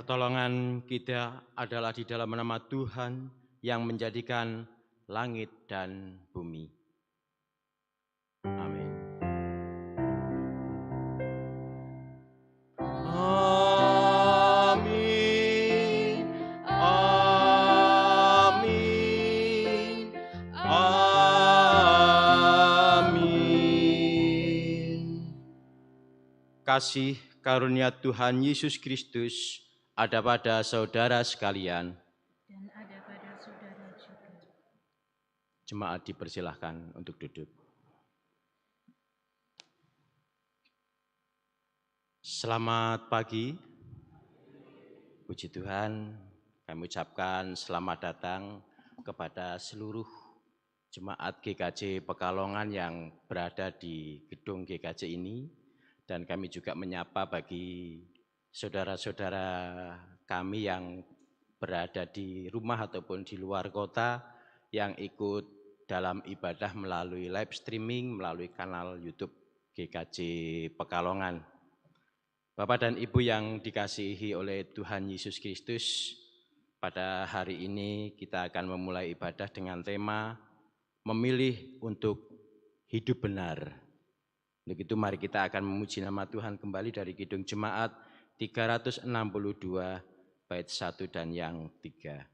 Pertolongan kita adalah di dalam nama Tuhan yang menjadikan langit dan bumi. Amin. Amin. Amin. Amin. Kasih karunia Tuhan Yesus Kristus ada pada saudara sekalian. Dan ada pada saudara juga. Jemaat dipersilahkan untuk duduk. Selamat pagi. Puji Tuhan, kami ucapkan selamat datang kepada seluruh jemaat GKJ Pekalongan yang berada di gedung GKJ ini. Dan kami juga menyapa bagi saudara-saudara kami yang berada di rumah ataupun di luar kota yang ikut dalam ibadah melalui live streaming, melalui kanal YouTube GKJ Pekalongan. Bapak dan Ibu yang dikasihi oleh Tuhan Yesus Kristus, pada hari ini kita akan memulai ibadah dengan tema memilih untuk hidup benar. Untuk itu mari kita akan memuji nama Tuhan kembali dari Kidung Jemaat 362 bait 1 dan yang 3.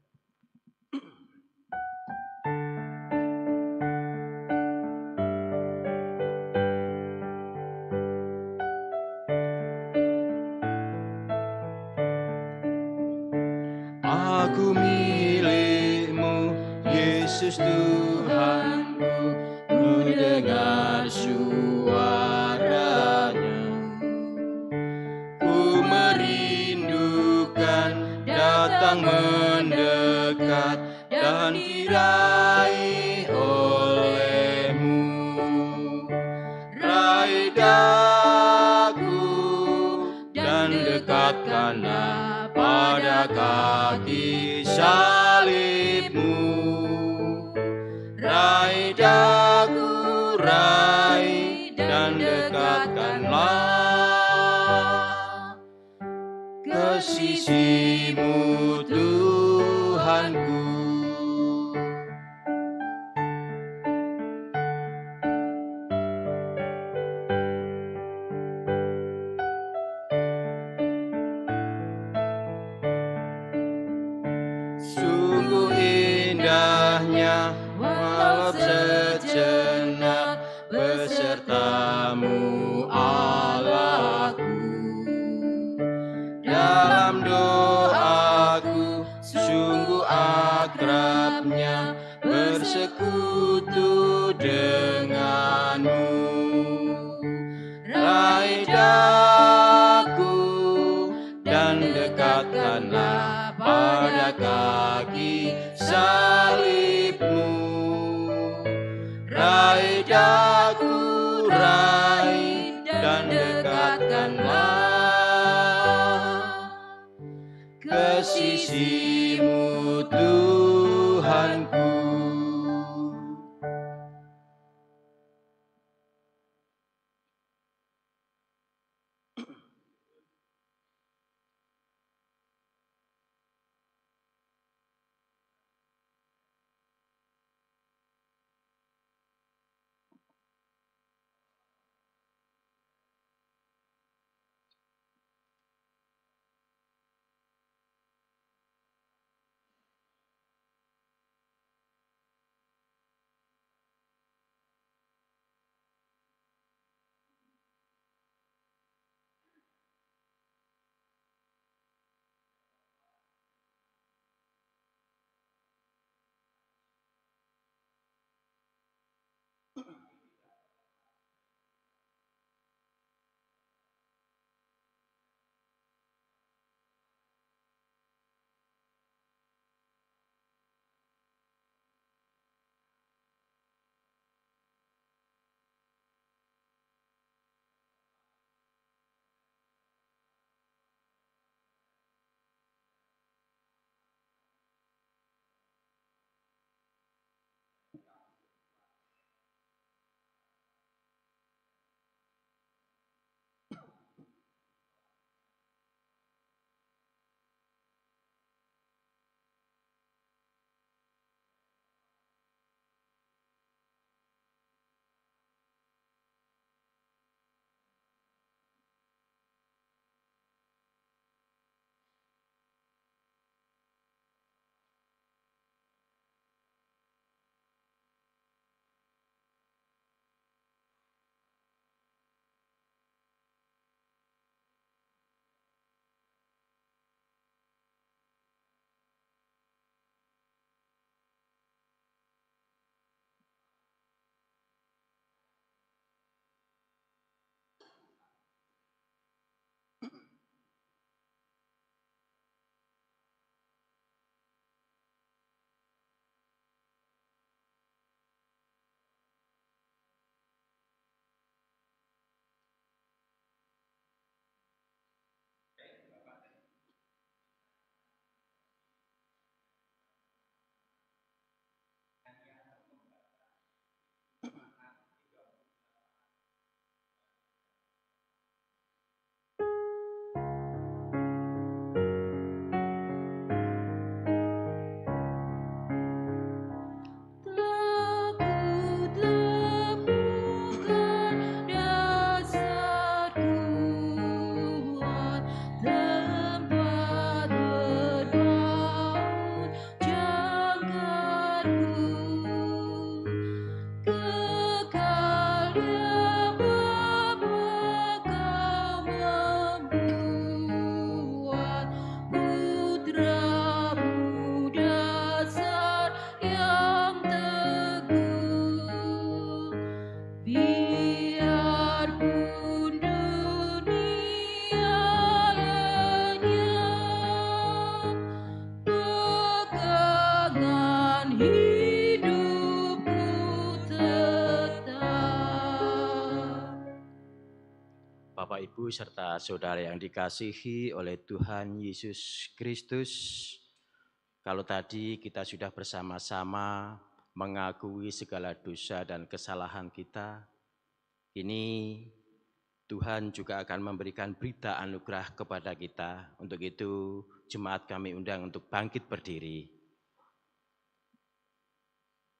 Aku milikmu, Yesus Tuhanku, ku dengar suaranya. Ku merindukan datang mendekat dan diraih olehmu. Raih daku dan dekatkanlah pada kaki salibmu. Raih daku, raih dan dekatkanlah ke sisimu Tuhanku. Sungguh indahnya walau sejenak besertamu Allahku. Dalam doaku sungguh akrabnya bersekutu denganmu. Raih daku dan dekatkanlah pada kaki salibmu. Raih daku, raih dan dekatkanlah ke sisimu Tuhanku. Ibu serta saudara yang dikasihi oleh Tuhan Yesus Kristus, kalau tadi kita sudah bersama-sama mengakui segala dosa dan kesalahan kita, kini Tuhan juga akan memberikan berita anugerah kepada kita. Untuk itu, jemaat kami undang untuk bangkit berdiri.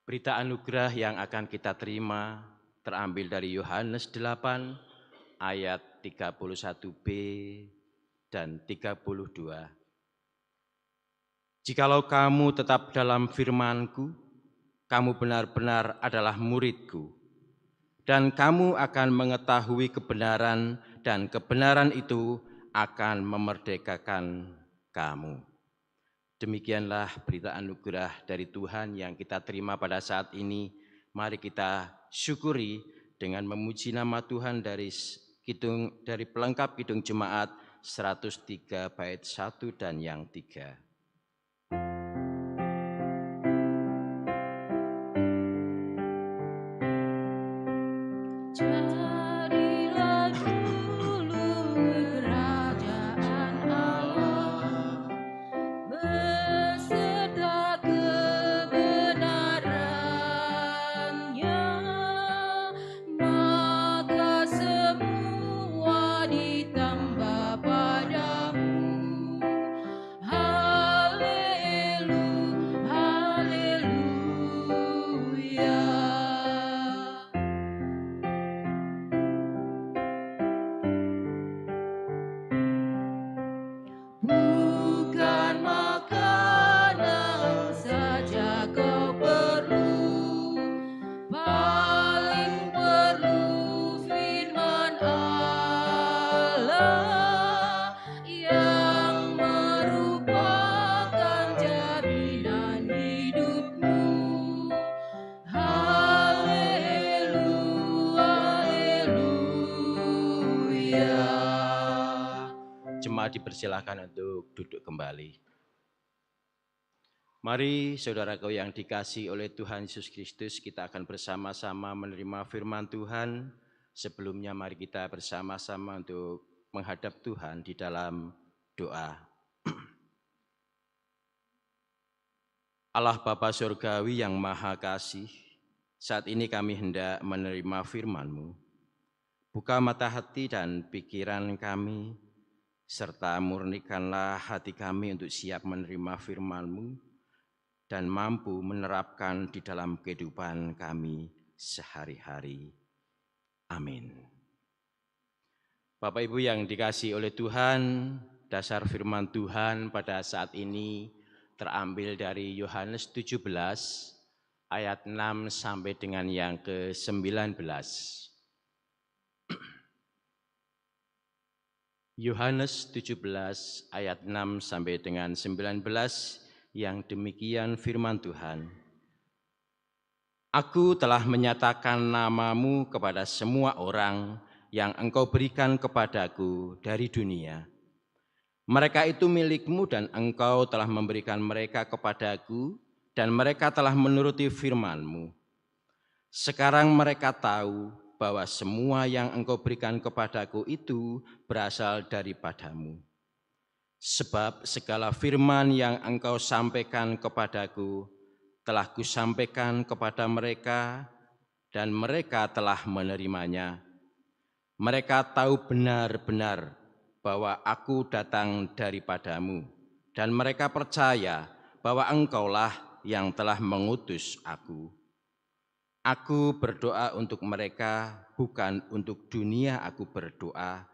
Berita anugerah yang akan kita terima terambil dari Yohanes 8 ayat 31b dan 32. Jikalau kamu tetap dalam firman-Ku, kamu benar-benar adalah murid-Ku, dan kamu akan mengetahui kebenaran, dan kebenaran itu akan memerdekakan kamu. Demikianlah berita anugerah dari Tuhan yang kita terima pada saat ini. Mari kita syukuri dengan memuji nama Tuhan dari pelengkap Kidung Jemaat 103 bait 1 dan yang 3. Dipersilakan untuk duduk kembali. Mari saudaraku yang dikasihi oleh Tuhan Yesus Kristus, kita akan bersama-sama menerima firman Tuhan. Sebelumnya mari kita bersama-sama untuk menghadap Tuhan di dalam doa. Allah Bapa Surgawi yang Maha Kasih, saat ini kami hendak menerima firman-Mu. Buka mata hati dan pikiran kami, serta murnikanlah hati kami untuk siap menerima firman-Mu dan mampu menerapkan di dalam kehidupan kami sehari-hari. Amin. Bapak Ibu yang dikasihi oleh Tuhan, dasar firman Tuhan pada saat ini terambil dari Yohanes 17 ayat 6 sampai dengan yang ke-19. Yohanes 17 ayat 6 sampai dengan 19 yang demikian firman Tuhan. Aku telah menyatakan namamu kepada semua orang yang engkau berikan kepadaku dari dunia. Mereka itu milikmu dan engkau telah memberikan mereka kepadaku dan mereka telah menuruti firman-Mu. Sekarang mereka tahu bahwa semua yang engkau berikan kepadaku itu berasal daripadamu. Sebab segala firman yang engkau sampaikan kepadaku telah kusampaikan kepada mereka dan mereka telah menerimanya. Mereka tahu benar-benar bahwa aku datang daripadamu dan mereka percaya bahwa engkaulah yang telah mengutus aku. Aku berdoa untuk mereka, bukan untuk dunia aku berdoa,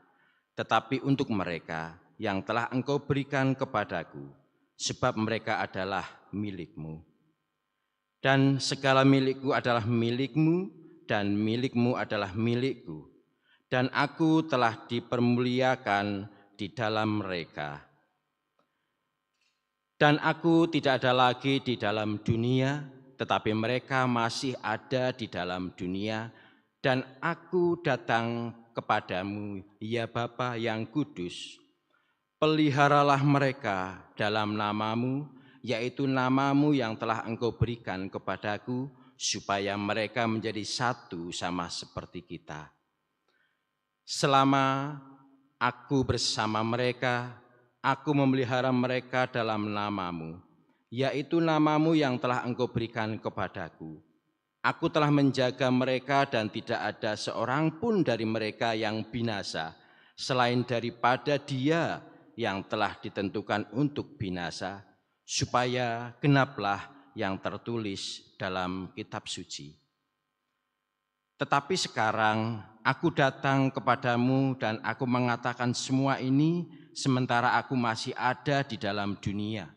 tetapi untuk mereka yang telah engkau berikan kepadaku, sebab mereka adalah milikmu. Dan segala milikku adalah milikmu, dan milikmu adalah milikku. Dan aku telah dipermuliakan di dalam mereka. Dan aku tidak ada lagi di dalam dunia, tetapi mereka masih ada di dalam dunia, dan aku datang kepadamu, ya Bapa yang kudus. Peliharalah mereka dalam namamu, yaitu namamu yang telah engkau berikan kepadaku, supaya mereka menjadi satu sama seperti kita. Selama Aku bersama mereka, aku memelihara mereka dalam nama-Mu, yaitu nama-Mu yang telah Engkau berikan kepadaku. Aku telah menjaga mereka dan tidak ada seorang pun dari mereka yang binasa, selain daripada dia yang telah ditentukan untuk binasa, supaya genaplah yang tertulis dalam kitab suci. Tetapi sekarang aku datang kepadamu dan aku mengatakan semua ini sementara aku masih ada di dalam dunia,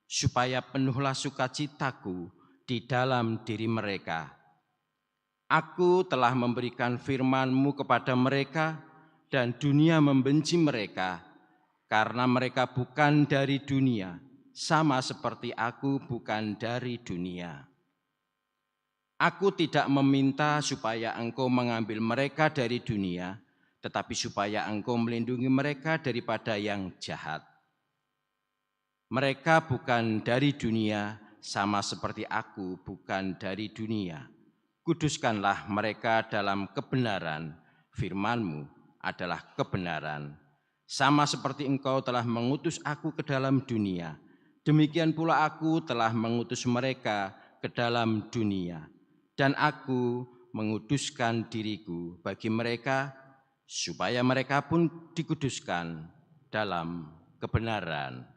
supaya penuhlah sukacitaku di dalam diri mereka. Aku telah memberikan firman-Mu kepada mereka dan dunia membenci mereka, karena mereka bukan dari dunia, sama seperti aku bukan dari dunia. Aku tidak meminta supaya Engkau mengambil mereka dari dunia, tetapi supaya Engkau melindungi mereka daripada yang jahat. Mereka bukan dari dunia, sama seperti aku bukan dari dunia. Kuduskanlah mereka dalam kebenaran, firman-Mu adalah kebenaran. Sama seperti Engkau telah mengutus aku ke dalam dunia, demikian pula aku telah mengutus mereka ke dalam dunia. Dan aku menguduskan diriku bagi mereka, supaya mereka pun dikuduskan dalam kebenaran.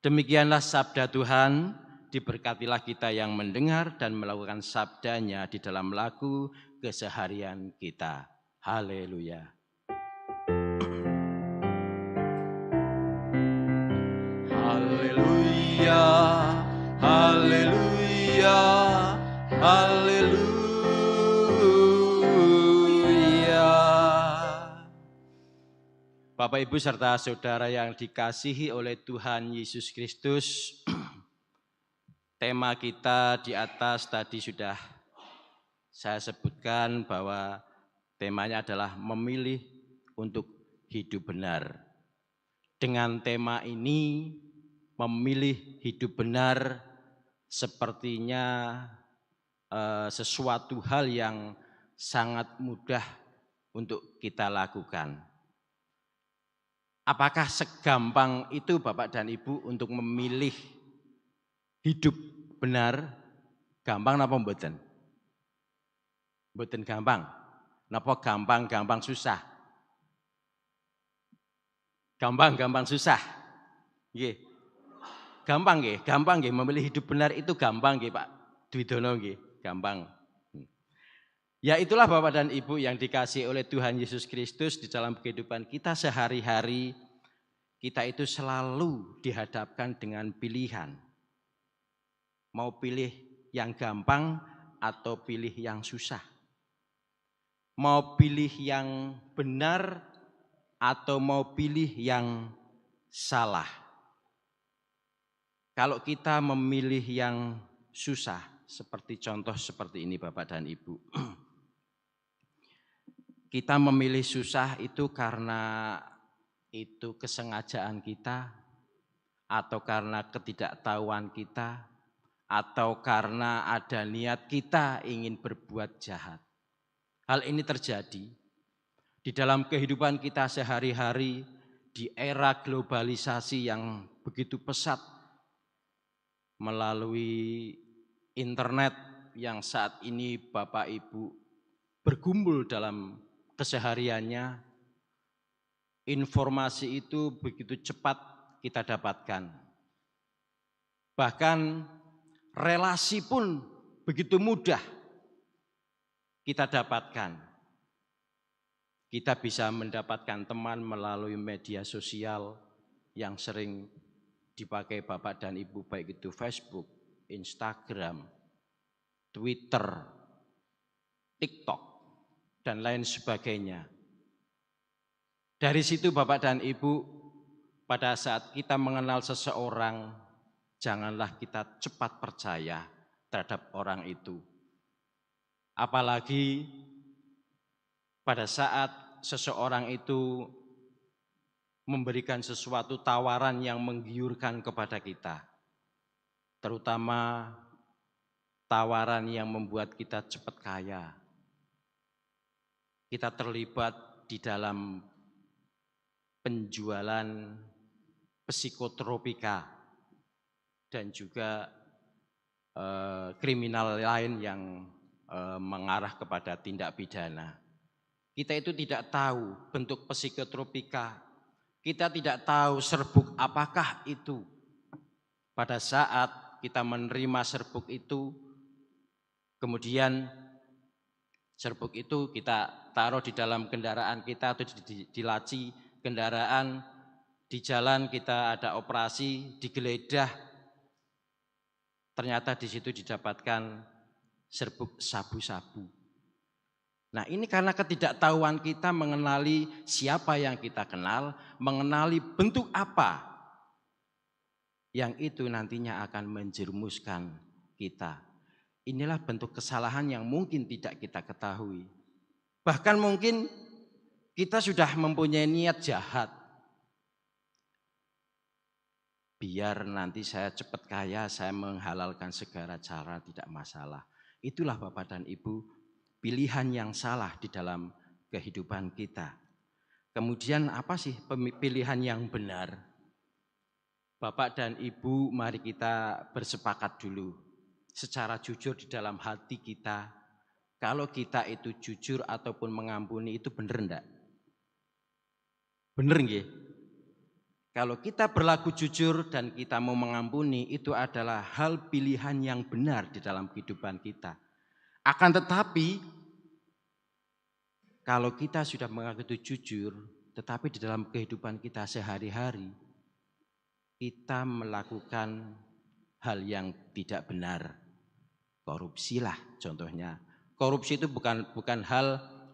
Demikianlah sabda Tuhan, diberkatilah kita yang mendengar dan melakukan sabdanya di dalam laku keseharian kita. Haleluya. Haleluya, haleluya, haleluya. Bapak, Ibu, serta saudara yang dikasihi oleh Tuhan Yesus Kristus, tema kita di atas tadi sudah saya sebutkan bahwa temanya adalah memilih untuk hidup benar. Dengan tema ini, memilih hidup benar sepertinya sesuatu hal yang sangat mudah untuk kita lakukan. Apakah segampang itu Bapak dan Ibu untuk memilih hidup benar? Gampang napa mboten? Mboten gampang. Napa gampang susah? Gampang susah. Nggih. Gampang nggih memilih hidup benar itu gampang nggih Pak Dwidono nggih, gampang. Ya itulah Bapak dan Ibu yang dikasihi oleh Tuhan Yesus Kristus, di dalam kehidupan kita sehari-hari, kita itu selalu dihadapkan dengan pilihan. Mau pilih yang gampang atau pilih yang susah. Mau pilih yang benar atau mau pilih yang salah. Kalau kita memilih yang susah, seperti contoh seperti ini Bapak dan Ibu. Kita memilih susah itu karena itu kesengajaan kita, atau karena ketidaktahuan kita, atau karena ada niat kita ingin berbuat jahat. Hal ini terjadi di dalam kehidupan kita sehari-hari di era globalisasi yang begitu pesat, melalui internet yang saat ini Bapak Ibu bergumul dalam kesehariannya, informasi itu begitu cepat kita dapatkan. Bahkan relasi pun begitu mudah kita dapatkan. Kita bisa mendapatkan teman melalui media sosial yang sering dipakai Bapak dan Ibu, baik itu Facebook, Instagram, Twitter, TikTok, dan lain sebagainya. Dari situ Bapak dan Ibu, pada saat kita mengenal seseorang, janganlah kita cepat percaya terhadap orang itu. Apalagi pada saat seseorang itu memberikan sesuatu tawaran yang menggiurkan kepada kita. Terutama tawaran yang membuat kita cepat kaya. Kita terlibat di dalam penjualan psikotropika dan juga kriminal lain yang mengarah kepada tindak pidana. Kita itu tidak tahu bentuk psikotropika, kita tidak tahu serbuk apakah itu. Pada saat kita menerima serbuk itu, kemudian serbuk itu kita taruh di dalam kendaraan kita atau di laci kendaraan, di jalan kita ada operasi, digeledah, ternyata di situ didapatkan serbuk sabu-sabu. Nah, ini karena ketidaktahuan kita mengenali siapa yang kita kenal, mengenali bentuk apa yang itu nantinya akan menjerumuskan kita. Inilah bentuk kesalahan yang mungkin tidak kita ketahui. Bahkan mungkin kita sudah mempunyai niat jahat. Biar nanti saya cepat kaya, saya menghalalkan segala cara, tidak masalah. Itulah Bapak dan Ibu, pilihan yang salah di dalam kehidupan kita. Kemudian apa sih pilihan yang benar? Bapak dan Ibu, mari kita bersepakat dulu secara jujur di dalam hati kita. Kalau kita itu jujur ataupun mengampuni itu benar enggak? Benar nggih? Kalau kita berlaku jujur dan kita mau mengampuni, itu adalah hal pilihan yang benar di dalam kehidupan kita. Akan tetapi, kalau kita sudah mengaku itu jujur, tetapi di dalam kehidupan kita sehari-hari, kita melakukan hal yang tidak benar. Korupsilah contohnya. Korupsi itu bukan hal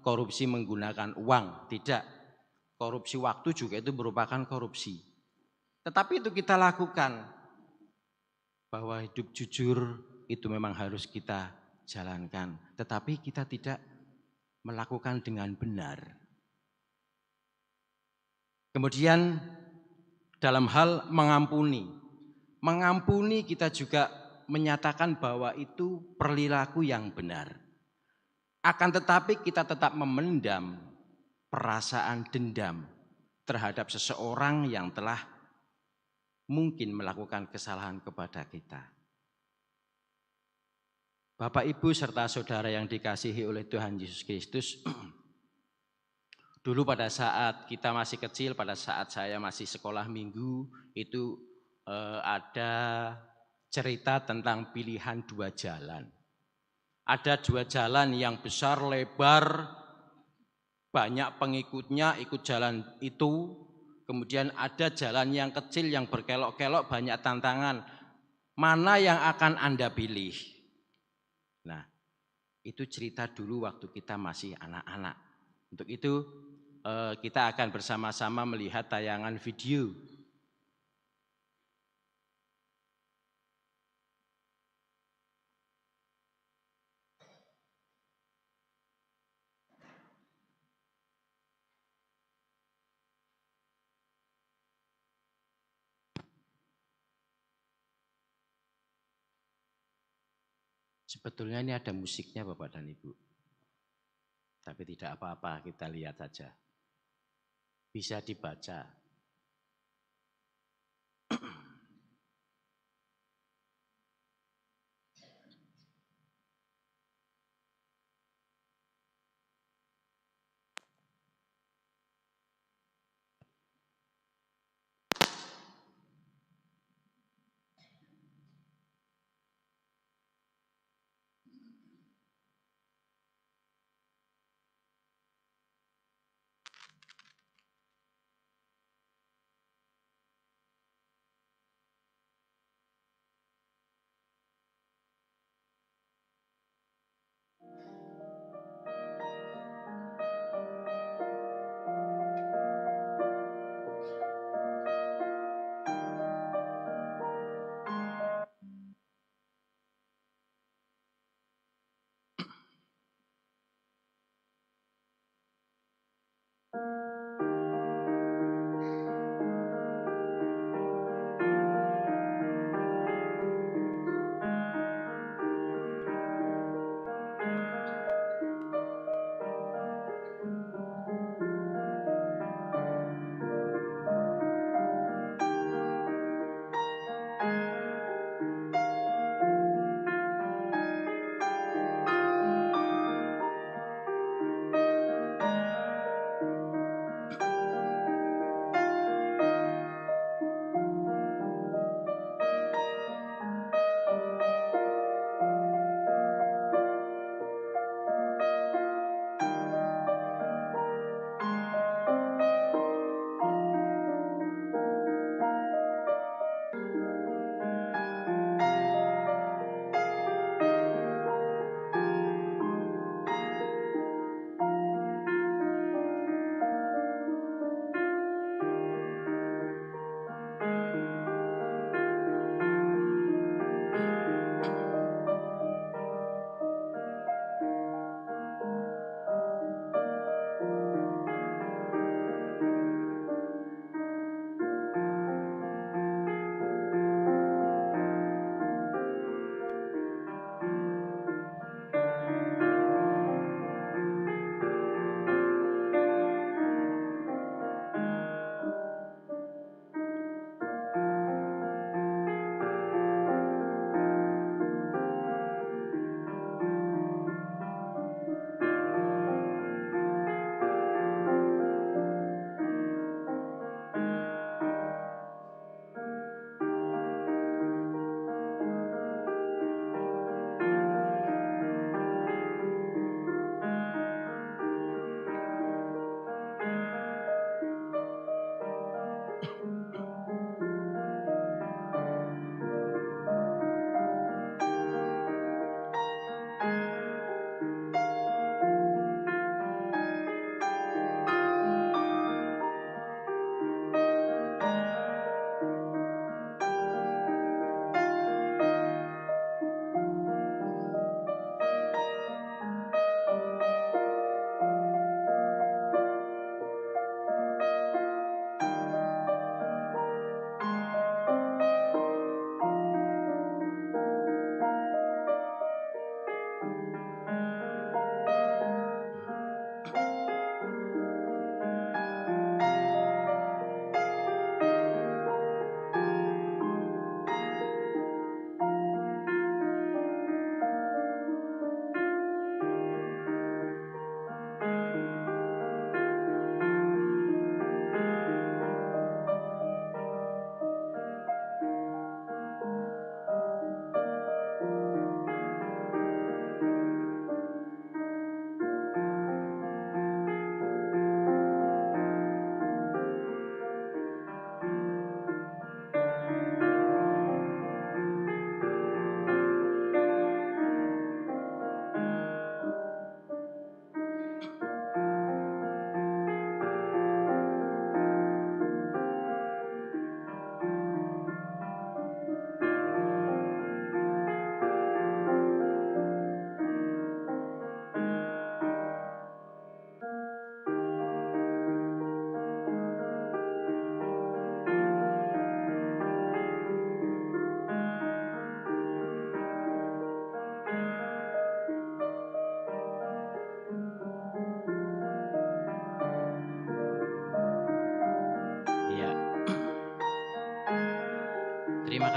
korupsi menggunakan uang, tidak. Korupsi waktu juga itu merupakan korupsi. Tetapi itu kita lakukan. Bahwa hidup jujur itu memang harus kita jalankan. Tetapi kita tidak melakukan dengan benar. Kemudian dalam hal mengampuni. Mengampuni kita juga menyatakan bahwa itu perilaku yang benar. Akan tetapi kita tetap memendam perasaan dendam terhadap seseorang yang telah mungkin melakukan kesalahan kepada kita. Bapak, Ibu, serta saudara yang dikasihi oleh Tuhan Yesus Kristus, dulu pada saat kita masih kecil, pada saat saya masih sekolah minggu, itu ada cerita tentang pilihan dua jalan. Ada dua jalan yang besar, lebar, banyak pengikutnya ikut jalan itu. Kemudian ada jalan yang kecil yang berkelok-kelok, banyak tantangan. Mana yang akan Anda pilih? Nah, itu cerita dulu waktu kita masih anak-anak. Untuk itu kita akan bersama-sama melihat tayangan video. Sebetulnya ini ada musiknya Bapak dan Ibu. Tapi tidak apa-apa, kita lihat saja. Bisa dibaca.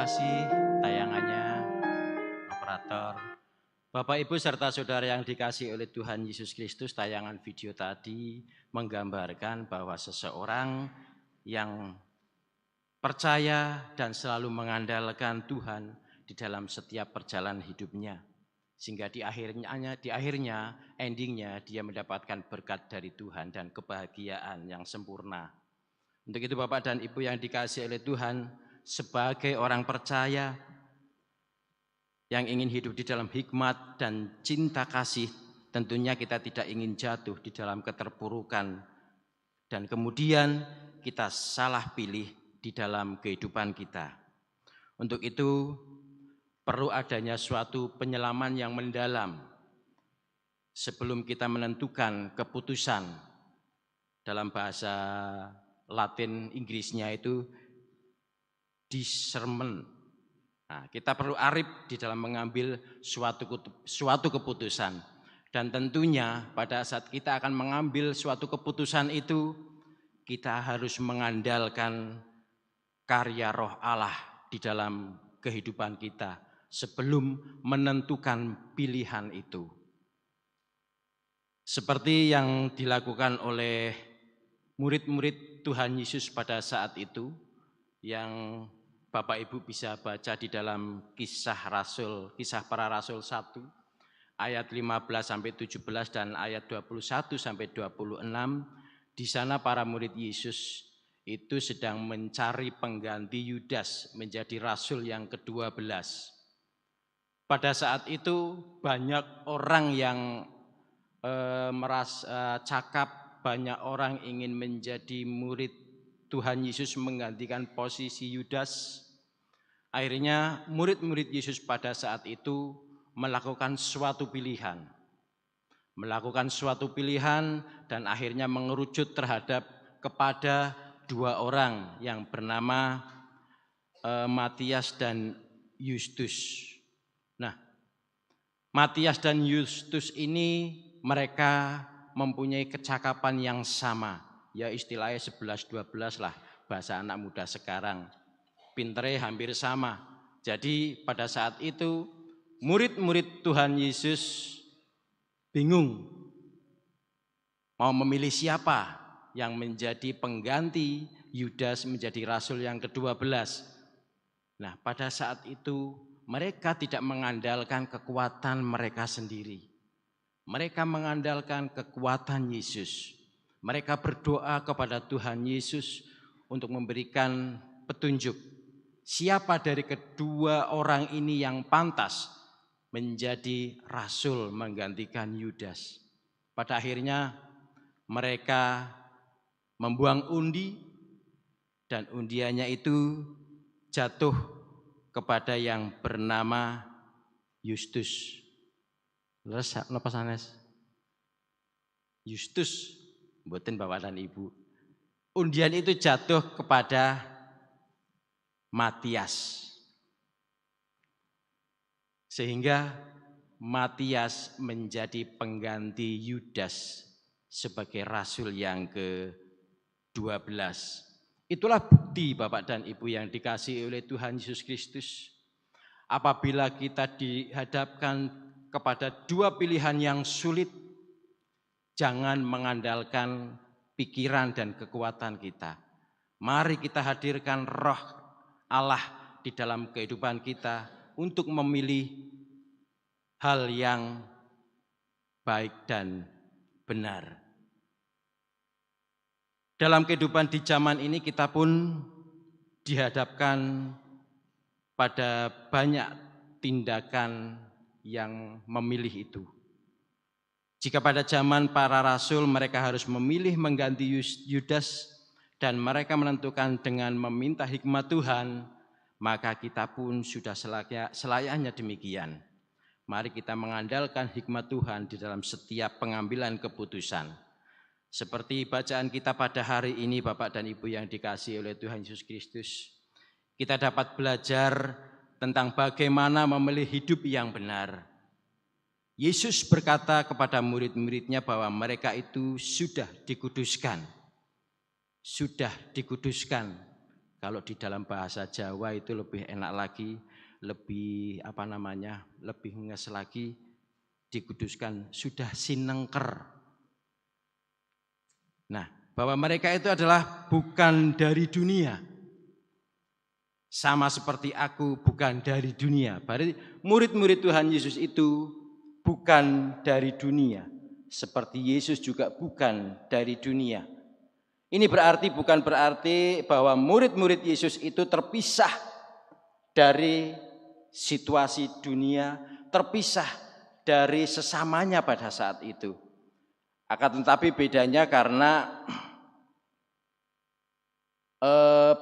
kasih tayangannya, operator. Bapak, Ibu, serta saudara yang dikasihi oleh Tuhan Yesus Kristus, tayangan video tadi menggambarkan bahwa seseorang yang percaya dan selalu mengandalkan Tuhan di dalam setiap perjalanan hidupnya. Sehingga di akhirnya, endingnya dia mendapatkan berkat dari Tuhan dan kebahagiaan yang sempurna. Untuk itu Bapak dan Ibu yang dikasihi oleh Tuhan, sebagai orang percaya yang ingin hidup di dalam hikmat dan cinta kasih, tentunya kita tidak ingin jatuh di dalam keterpurukan dan kemudian kita salah pilih di dalam kehidupan kita. Untuk itu perlu adanya suatu penyelaman yang mendalam sebelum kita menentukan keputusan. Dalam bahasa Latin Inggrisnya itu discernment. Nah, kita perlu arif di dalam mengambil suatu keputusan. Dan tentunya pada saat kita akan mengambil suatu keputusan itu, kita harus mengandalkan karya Roh Allah di dalam kehidupan kita sebelum menentukan pilihan itu. Seperti yang dilakukan oleh murid-murid Tuhan Yesus pada saat itu, yang Bapak Ibu bisa baca di dalam kisah para rasul 1 ayat 15 sampai 17 dan ayat 21 sampai 26. Di sana para murid Yesus itu sedang mencari pengganti Yudas menjadi rasul yang ke-12. Pada saat itu banyak orang yang merasa cakap, banyak orang ingin menjadi murid Tuhan Yesus menggantikan posisi Yudas. Akhirnya murid-murid Yesus pada saat itu melakukan suatu pilihan. Dan akhirnya mengerucut terhadap kepada dua orang yang bernama Matias dan Yustus. Nah, Matias dan Yustus ini mereka mempunyai kecakapan yang sama. Ya istilahnya 11-12 lah bahasa anak muda sekarang. Pinternya hampir sama. Jadi pada saat itu murid-murid Tuhan Yesus bingung mau memilih siapa yang menjadi pengganti Yudas menjadi rasul yang ke-12. Nah pada saat itu mereka tidak mengandalkan kekuatan mereka sendiri. Mereka mengandalkan kekuatan Yesus. Mereka berdoa kepada Tuhan Yesus untuk memberikan petunjuk. Siapa dari kedua orang ini yang pantas menjadi rasul menggantikan Yudas? Pada akhirnya mereka membuang undi dan undiannya itu jatuh kepada yang bernama Yustus. Lepas sanes. Yustus. Mboten Bapak dan Ibu. Undian itu jatuh kepada Matias. Sehingga Matias menjadi pengganti Yudas sebagai rasul yang ke-12. Itulah bukti Bapak dan Ibu yang dikasihi oleh Tuhan Yesus Kristus. Apabila kita dihadapkan kepada dua pilihan yang sulit, jangan mengandalkan pikiran dan kekuatan kita. Mari kita hadirkan Roh Allah di dalam kehidupan kita untuk memilih hal yang baik dan benar. Dalam kehidupan di zaman ini kita pun dihadapkan pada banyak tindakan yang memilih itu. Jika pada zaman para rasul mereka harus memilih mengganti Yudas dan mereka menentukan dengan meminta hikmat Tuhan, maka kita pun sudah selayaknya demikian. Mari kita mengandalkan hikmat Tuhan di dalam setiap pengambilan keputusan. Seperti bacaan kita pada hari ini Bapak dan Ibu yang dikasihi oleh Tuhan Yesus Kristus, kita dapat belajar tentang bagaimana memilih hidup yang benar. Yesus berkata kepada murid-muridnya bahwa mereka itu sudah dikuduskan Kalau di dalam bahasa Jawa itu lebih enak lagi, lebih lebih nges lagi, dikuduskan sudah sinengker. Nah, bahwa mereka itu adalah bukan dari dunia. Sama seperti aku bukan dari dunia. Berarti murid-murid Tuhan Yesus itu bukan dari dunia. Seperti Yesus juga bukan dari dunia. Ini bukan berarti bahwa murid-murid Yesus itu terpisah dari situasi dunia, terpisah dari sesamanya pada saat itu. Akan tetapi bedanya karena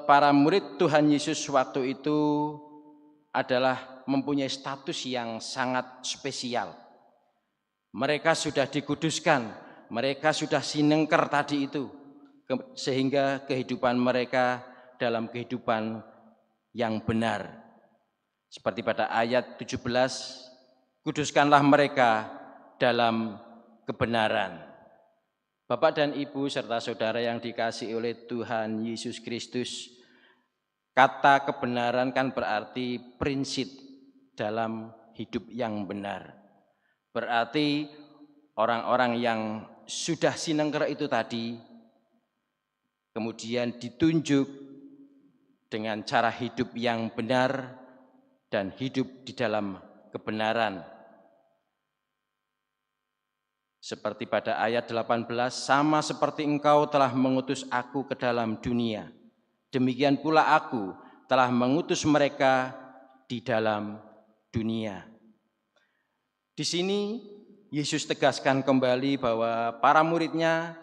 para murid Tuhan Yesus waktu itu adalah mempunyai status yang sangat spesial. Mereka sudah dikuduskan, mereka sudah sinengker tadi itu, sehingga kehidupan mereka dalam kehidupan yang benar. Seperti pada ayat 17, kuduskanlah mereka dalam kebenaran. Bapak dan Ibu serta saudara yang dikasihi oleh Tuhan Yesus Kristus, kata kebenaran kan berarti prinsip dalam hidup yang benar. Berarti orang-orang yang sudah sinengker itu tadi, kemudian ditunjuk dengan cara hidup yang benar dan hidup di dalam kebenaran. Seperti pada ayat 18, sama seperti engkau telah mengutus aku ke dalam dunia, demikian pula aku telah mengutus mereka di dalam dunia. Di sini Yesus tegaskan kembali bahwa para muridnya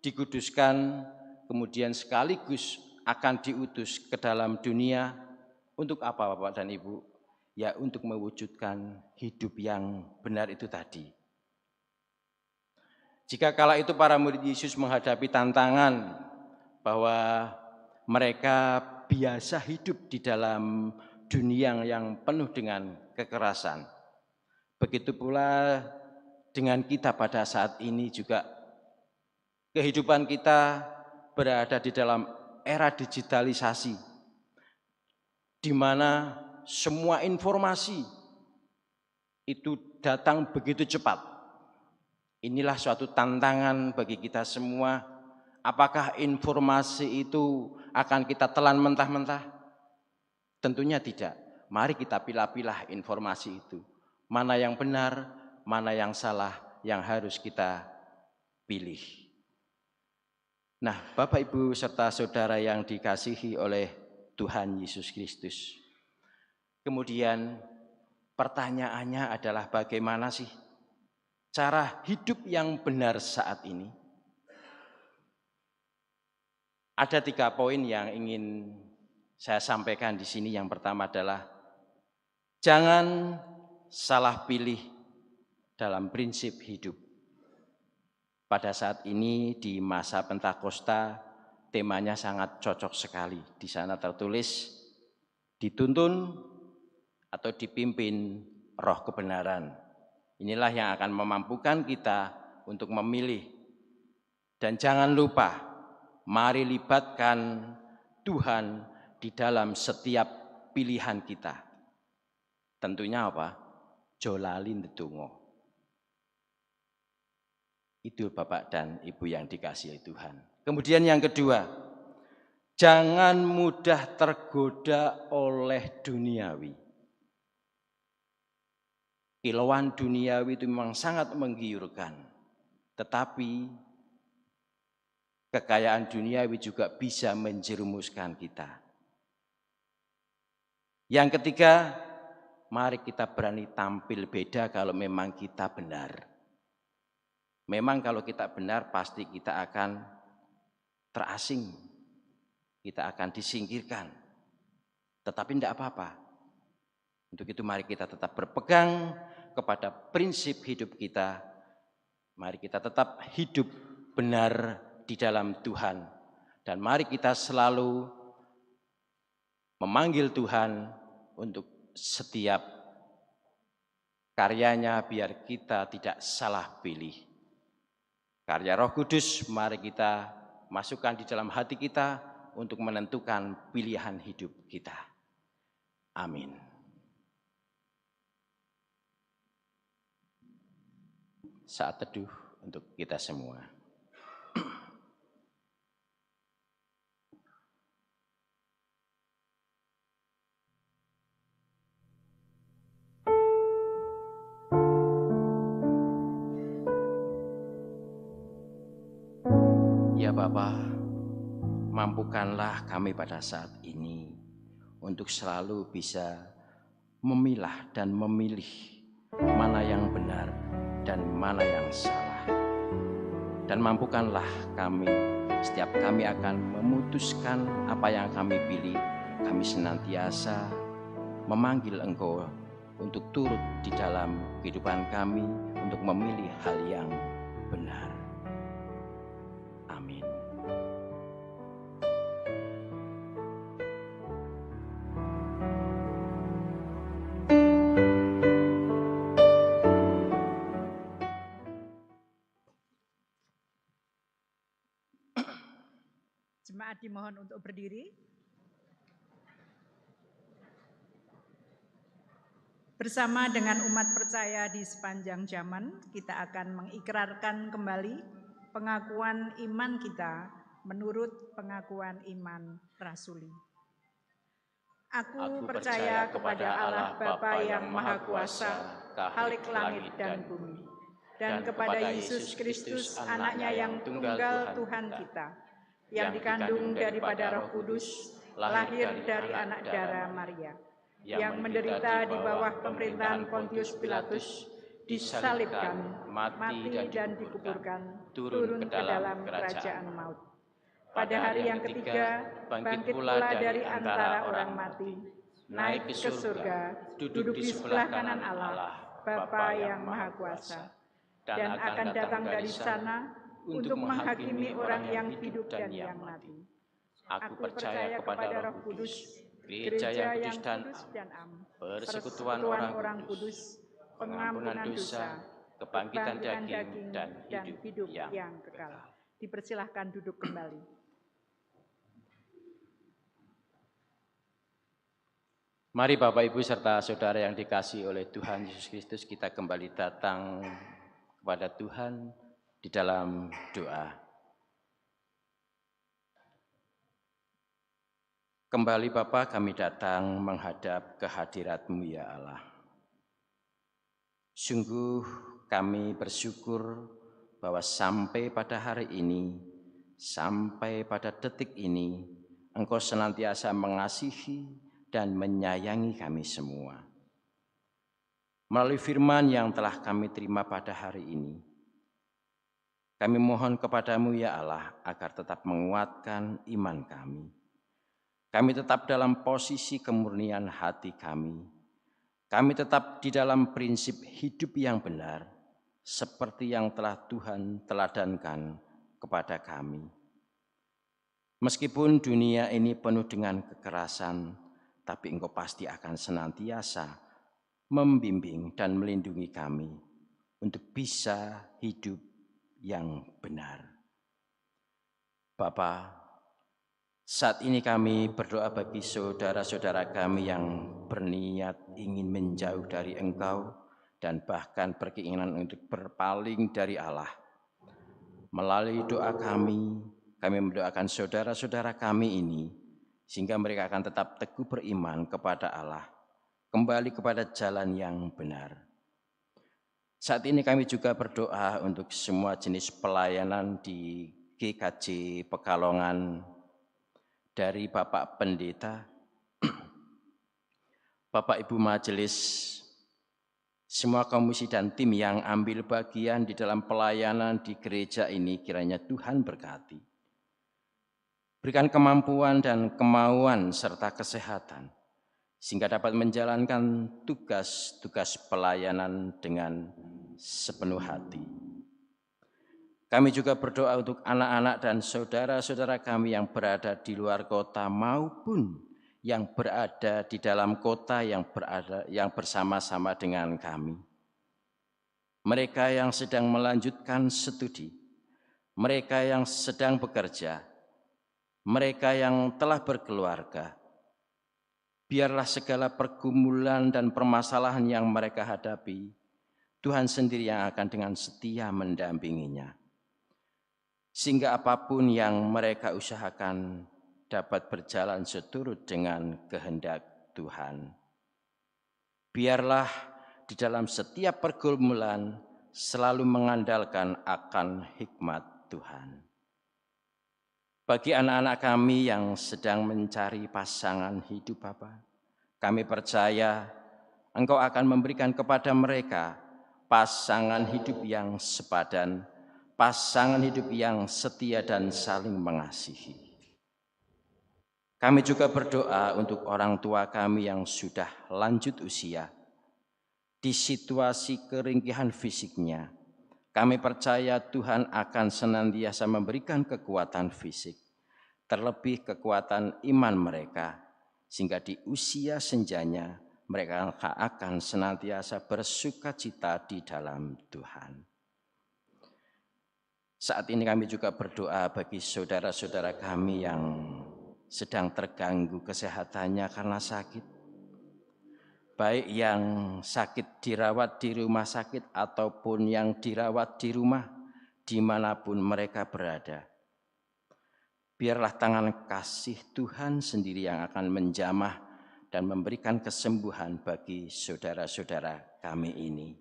dikuduskan, kemudian sekaligus akan diutus ke dalam dunia. Untuk apa Bapak dan Ibu? Ya untuk mewujudkan hidup yang benar itu tadi. Jika kala itu para murid Yesus menghadapi tantangan bahwa mereka biasa hidup di dalam dunia yang penuh dengan kekerasan. Begitu pula dengan kita pada saat ini juga kehidupan kita berada di dalam era digitalisasi, di mana semua informasi itu datang begitu cepat. Inilah suatu tantangan bagi kita semua. Apakah informasi itu akan kita telan mentah-mentah? Tentunya tidak. Mari kita pilah-pilah informasi itu. Mana yang benar, mana yang salah, yang harus kita pilih. Nah, Bapak, Ibu, serta saudara yang dikasihi oleh Tuhan Yesus Kristus. Kemudian pertanyaannya adalah bagaimana sih cara hidup yang benar saat ini? Ada 3 poin yang ingin saya sampaikan di sini. Yang pertama adalah jangan salah pilih dalam prinsip hidup. Pada saat ini di masa Pentakosta temanya sangat cocok sekali. Di sana tertulis dituntun atau dipimpin roh kebenaran. Inilah yang akan memampukan kita untuk memilih. Dan jangan lupa, mari libatkan Tuhan di dalam setiap pilihan kita. Tentunya apa? Jolalin ndedonga. Itu Bapak dan Ibu yang dikasihi Tuhan. Kemudian yang kedua, jangan mudah tergoda oleh duniawi. Kilauan duniawi itu memang sangat menggiurkan, tetapi kekayaan duniawi juga bisa menjerumuskan kita. Yang ketiga, mari kita berani tampil beda kalau memang kita benar. Memang kalau kita benar pasti kita akan terasing, kita akan disingkirkan. Tetapi tidak apa-apa. Untuk itu mari kita tetap berpegang kepada prinsip hidup kita. Mari kita tetap hidup benar di dalam Tuhan. Dan mari kita selalu memanggil Tuhan untuk setiap karyanya biar kita tidak salah pilih. Karya Roh Kudus mari kita masukkan di dalam hati kita untuk menentukan pilihan hidup kita. Amin. Saat teduh untuk kita semua. Ya Bapa, mampukanlah kami pada saat ini untuk selalu bisa memilah dan memilih mana yang benar dan mana yang salah. Dan mampukanlah kami, setiap kami akan memutuskan apa yang kami pilih, kami senantiasa memanggil Engkau untuk turut di dalam kehidupan kami untuk memilih hal yang benar. Amin. Jemaat dimohon untuk berdiri. Bersama dengan umat percaya di sepanjang zaman, kita akan mengikrarkan kembali pengakuan iman kita menurut pengakuan iman rasuli. Aku percaya kepada Allah Bapa yang Maha Kuasa, Khalik langit dan bumi, dan kepada Yesus Kristus, Anaknya yang tunggal Tuhan kita, yang dikandung daripada Roh Kudus, lahir dari anak darah Maria, yang menderita di bawah pemerintahan Pontius Pilatus, disalibkan, mati dan dikuburkan, turun ke dalam kerajaan maut. Pada hari yang ketiga, bangkit pula dari antara orang mati, naik ke surga, duduk di sebelah kanan Allah, Bapa yang Maha Kuasa, dan akan datang dari sana untuk menghakimi orang yang hidup dan yang mati. Aku percaya kepada Roh Kudus, Gereja yang kudus dan am, persekutuan orang kudus, pengampunan dosa, kebangkitan daging, dan hidup yang kekal. Dipersilahkan duduk kembali. Mari Bapak Ibu serta saudara yang dikasihi oleh Tuhan Yesus Kristus, kita kembali datang kepada Tuhan di dalam doa. Kembali Bapa, kami datang menghadap kehadirat-Mu ya Allah. Sungguh kami bersyukur bahwa sampai pada hari ini, sampai pada detik ini, Engkau senantiasa mengasihi dan menyayangi kami semua. Melalui firman yang telah kami terima pada hari ini, kami mohon kepadamu ya Allah agar tetap menguatkan iman kami. Kami tetap dalam posisi kemurnian hati kami. Kami tetap di dalam prinsip hidup yang benar, seperti yang telah Tuhan teladankan kepada kami. Meskipun dunia ini penuh dengan kekerasan, tapi Engkau pasti akan senantiasa membimbing dan melindungi kami untuk bisa hidup yang benar. Bapa, saat ini kami berdoa bagi saudara-saudara kami yang berniat ingin menjauh dari Engkau dan bahkan berkeinginan untuk berpaling dari Allah. Melalui doa kami mendoakan saudara-saudara kami ini, sehingga mereka akan tetap teguh beriman kepada Allah, kembali kepada jalan yang benar. Saat ini kami juga berdoa untuk semua jenis pelayanan di GKJ Pekalongan, dari Bapak Pendeta, Bapak Ibu Majelis, semua komisi dan tim yang ambil bagian di dalam pelayanan di gereja ini, kiranya Tuhan berkati. Berikan kemampuan dan kemauan serta kesehatan, sehingga dapat menjalankan tugas-tugas pelayanan dengan sepenuh hati. Kami juga berdoa untuk anak-anak dan saudara-saudara kami yang berada di luar kota maupun yang berada di dalam kota yang bersama-sama dengan kami. Mereka yang sedang melanjutkan studi, mereka yang sedang bekerja, mereka yang telah berkeluarga. Biarlah segala pergumulan dan permasalahan yang mereka hadapi, Tuhan sendiri yang akan dengan setia mendampinginya. Sehingga apapun yang mereka usahakan dapat berjalan seturut dengan kehendak Tuhan. Biarlah di dalam setiap pergumulan selalu mengandalkan akan hikmat Tuhan. Bagi anak-anak kami yang sedang mencari pasangan hidup Bapa, kami percaya Engkau akan memberikan kepada mereka pasangan hidup yang sepadan, pasangan hidup yang setia dan saling mengasihi. Kami juga berdoa untuk orang tua kami yang sudah lanjut usia. Di situasi keringkihan fisiknya, kami percaya Tuhan akan senantiasa memberikan kekuatan fisik, terlebih kekuatan iman mereka, sehingga di usia senjanya mereka akan senantiasa bersukacita di dalam Tuhan. Saat ini kami juga berdoa bagi saudara-saudara kami yang sedang terganggu kesehatannya karena sakit. Baik yang sakit dirawat di rumah sakit ataupun yang dirawat di rumah dimanapun mereka berada. Biarlah tangan kasih Tuhan sendiri yang akan menjamah dan memberikan kesembuhan bagi saudara-saudara kami ini.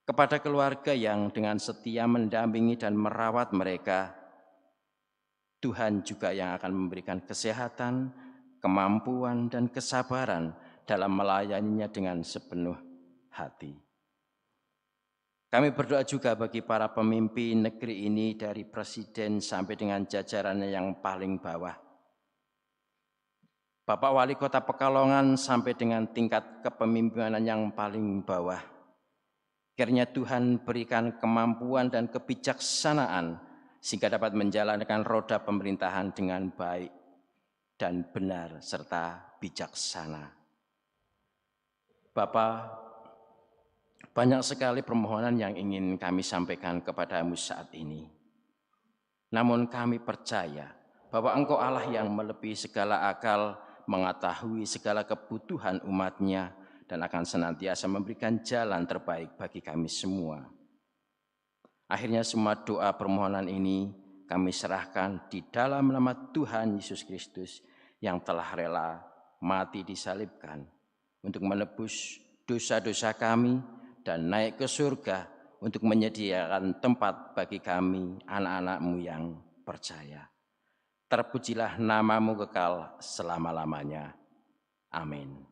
Kepada keluarga yang dengan setia mendampingi dan merawat mereka, Tuhan juga yang akan memberikan kesehatan, kemampuan, dan kesabaran dalam melayaninya dengan sepenuh hati. Kami berdoa juga bagi para pemimpin negeri ini dari presiden sampai dengan jajarannya yang paling bawah. Bapak Wali Kota Pekalongan sampai dengan tingkat kepemimpinan yang paling bawah. Kiranya Tuhan berikan kemampuan dan kebijaksanaan sehingga dapat menjalankan roda pemerintahan dengan baik dan benar serta bijaksana. Bapak, banyak sekali permohonan yang ingin kami sampaikan kepadamu saat ini. Namun kami percaya bahwa Engkau Allah yang melebihi segala akal, mengetahui segala kebutuhan umat-Nya, dan akan senantiasa memberikan jalan terbaik bagi kami semua. Akhirnya semua doa permohonan ini kami serahkan di dalam nama Tuhan Yesus Kristus yang telah rela mati disalibkan untuk menebus dosa-dosa kami dan naik ke surga untuk menyediakan tempat bagi kami anak-anak-Mu yang percaya. Terpujilah nama-Mu kekal selama-lamanya. Amin.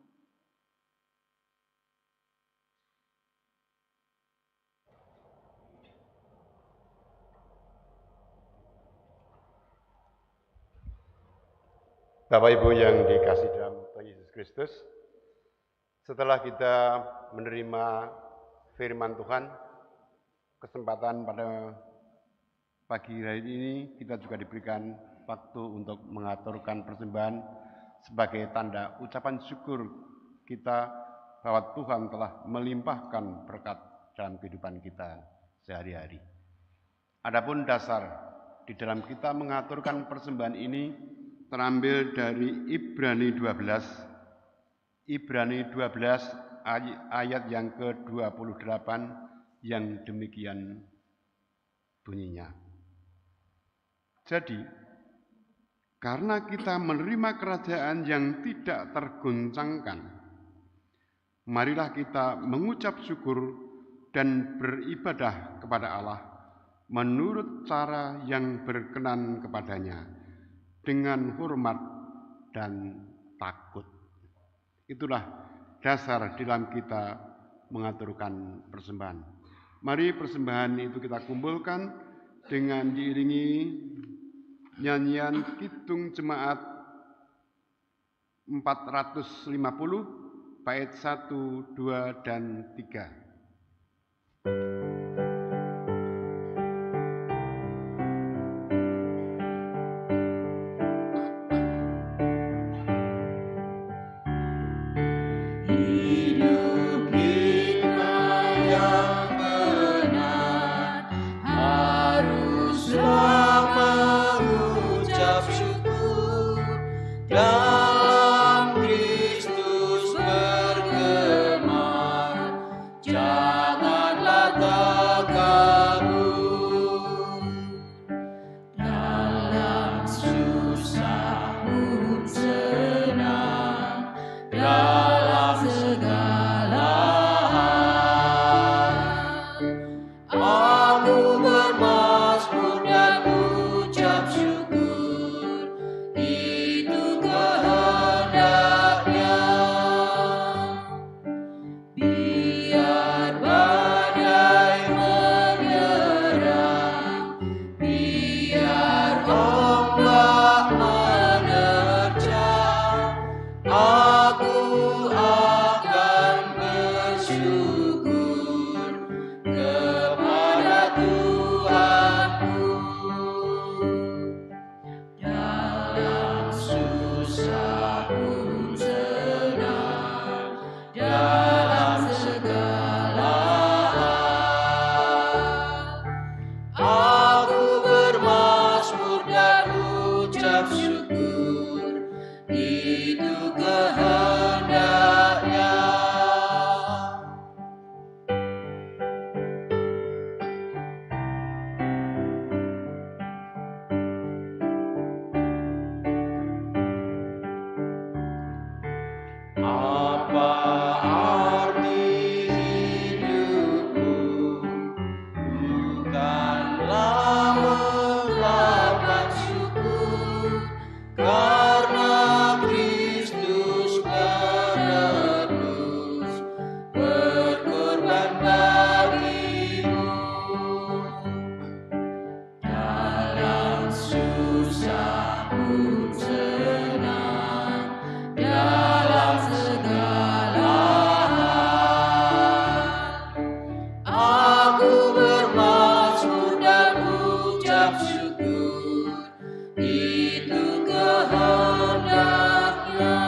Bapak Ibu yang dikasihi dalam Tuhan Yesus Kristus, setelah kita menerima firman Tuhan, kesempatan pada pagi hari ini kita juga diberikan waktu untuk mengaturkan persembahan sebagai tanda ucapan syukur kita bahwa Tuhan telah melimpahkan berkat dalam kehidupan kita sehari-hari. Adapun dasar di dalam kita mengaturkan persembahan ini terambil dari Ibrani 12 ayat yang ke-28 yang demikian bunyinya. Jadi, karena kita menerima kerajaan yang tidak tergoncangkan, marilah kita mengucap syukur dan beribadah kepada Allah menurut cara yang berkenan kepadanya, dengan hormat dan takut. Itulah dasar dalam kita mengaturkan persembahan. Mari persembahan itu kita kumpulkan dengan diiringi nyanyian Kidung Jemaat 450 bait 1, 2, dan 3. Haruslah mengucap syukur. syukur kepada Tuhanku. Dalam susah pun senang, dalam segala hal aku bermazmur dan ucap syukur, itu kehendaknya. Apa arti hidupku? Bukanlah melapang syukur karena Kristus penebus berkorban bagimu. Dalam susah pun senang, dalam segala hal aku bermazmur dan ucap syukur, itu kehendaknya.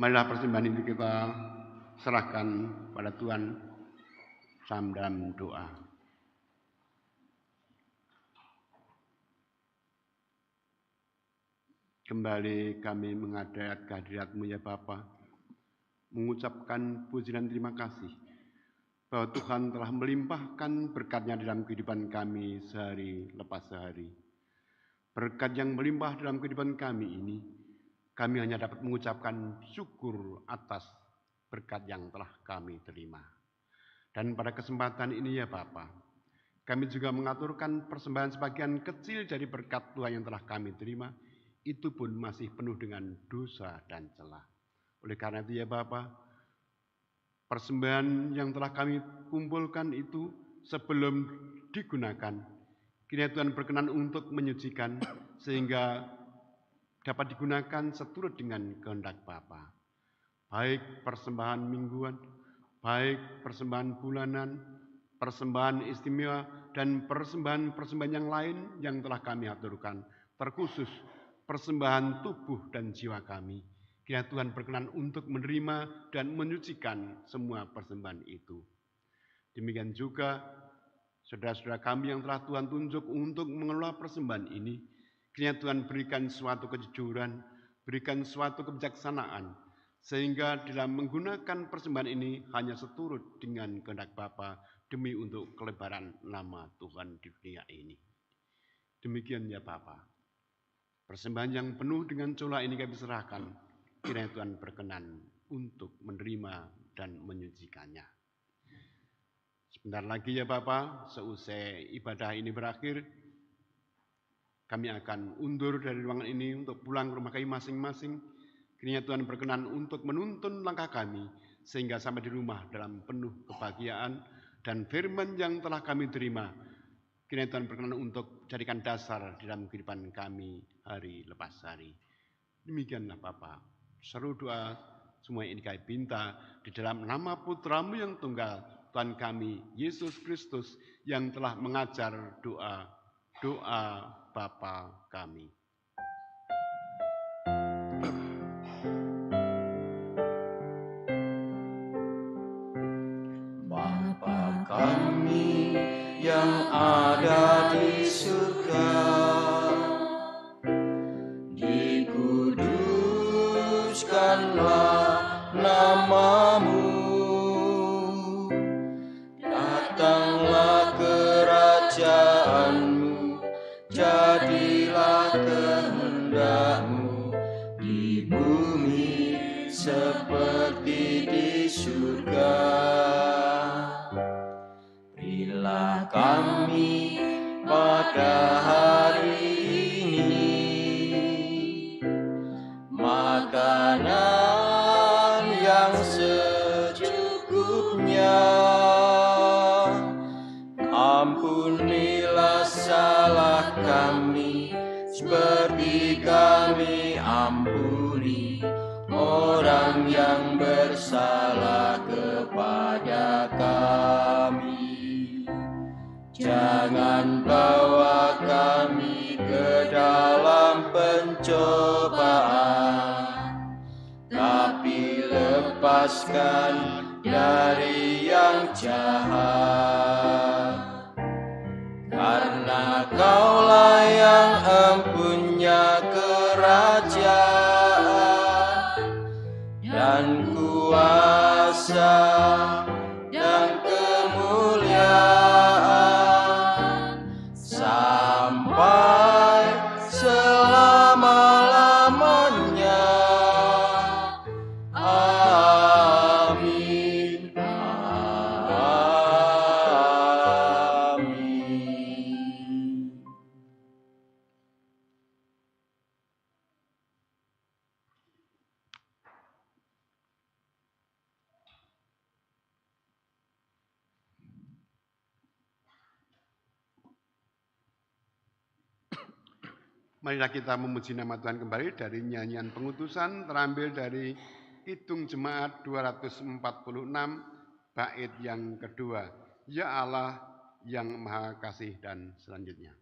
Marilah persembahan ini kita serahkan pada Tuhan dalam doa. Kembali kami menghadap kehadirat-Mu ya Bapa, mengucapkan puji dan terima kasih bahwa Tuhan telah melimpahkan berkat-Nya dalam kehidupan kami sehari lepas sehari. Berkat yang melimpah dalam kehidupan kami ini, kami hanya dapat mengucapkan syukur atas berkat yang telah kami terima. Dan pada kesempatan ini ya Bapa, kami juga mengaturkan persembahan sebagian kecil dari berkat Tuhan yang telah kami terima, itu pun masih penuh dengan dosa dan celah. Oleh karena itu ya Bapa, persembahan yang telah kami kumpulkan itu sebelum digunakan, kiranya Tuhan berkenan untuk menyucikan sehingga dapat digunakan seturut dengan kehendak Bapa. Baik persembahan mingguan, baik persembahan bulanan, persembahan istimewa, dan persembahan-persembahan yang lain yang telah kami aturkan, terkhusus persembahan tubuh dan jiwa kami. Kiranya Tuhan berkenan untuk menerima dan menyucikan semua persembahan itu. Demikian juga saudara-saudara kami yang telah Tuhan tunjuk untuk mengelola persembahan ini, kiranya Tuhan berikan suatu kejujuran, berikan suatu kebijaksanaan, sehingga dalam menggunakan persembahan ini hanya seturut dengan kehendak Bapa demi untuk kelebaran nama Tuhan di dunia ini. Demikian ya Bapa, persembahan yang penuh dengan cola ini kami serahkan, kiranya Tuhan berkenan untuk menerima dan menyucikannya. Sebentar lagi ya Bapa, seusai ibadah ini berakhir, kami akan undur dari ruangan ini untuk pulang ke rumah kami masing-masing. Kiranya Tuhan berkenan untuk menuntun langkah kami sehingga sampai di rumah dalam penuh kebahagiaan dan firman yang telah kami terima. Kiranya Tuhan berkenan untuk jadikan dasar dalam kehidupan kami hari lepas hari. Demikianlah Bapa, seru doa semua ini kami minta di dalam nama Putra-Mu yang tunggal, Tuhan kami Yesus Kristus, yang telah mengajar doa Bapa kami. Bapa kami yang ada di surga, dikuduskanlah nama-Mu, datanglah kerajaan-Mu, jadilah kehendak-Mu di bumi seperti di surga. Berilah kami pada hari ini makanan yang secukupnya. Ampunilah seperti kami ampuni orang yang bersalah kepada kami. Jangan bawa kami ke dalam pencobaan, tapi lepaskan dari yang jahat. Karena Kaulah yang empunya kerajaan dan kuasa dan kemuliaan sampai selama-lamanya. Amin. Amin. Marilah kita memuji nama Tuhan kembali dari nyanyian pengutusan terambil dari Kidung Jemaat 246 bait yang kedua. Ya Allah yang Maha Kasih dan selanjutnya.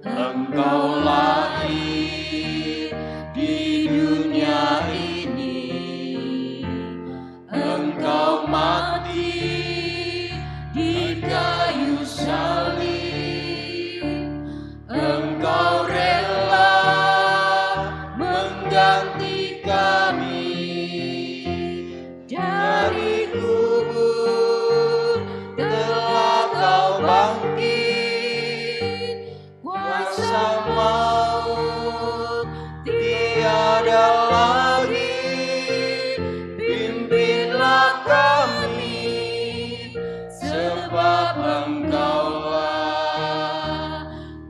Engkau lahir di dunia ini, Engkau mati di kayu salib, Engkau rela mengganti kami dari kubur, telah Kau bangkit. Maut tiada lagi, pimpinlah kami, sebab Engkaulah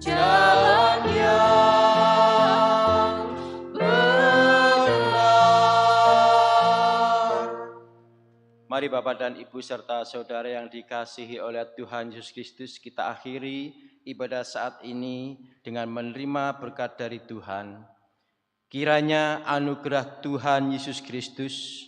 jalan yang benar. Mari Bapak dan Ibu serta saudara yang dikasihi oleh Tuhan Yesus Kristus, kita akhiri ibadah saat ini dengan menerima berkat dari Tuhan. Kiranya anugerah Tuhan Yesus Kristus,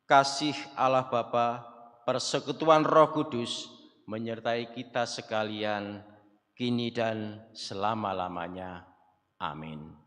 kasih Allah Bapa, persekutuan Roh Kudus menyertai kita sekalian kini dan selama-lamanya. Amin.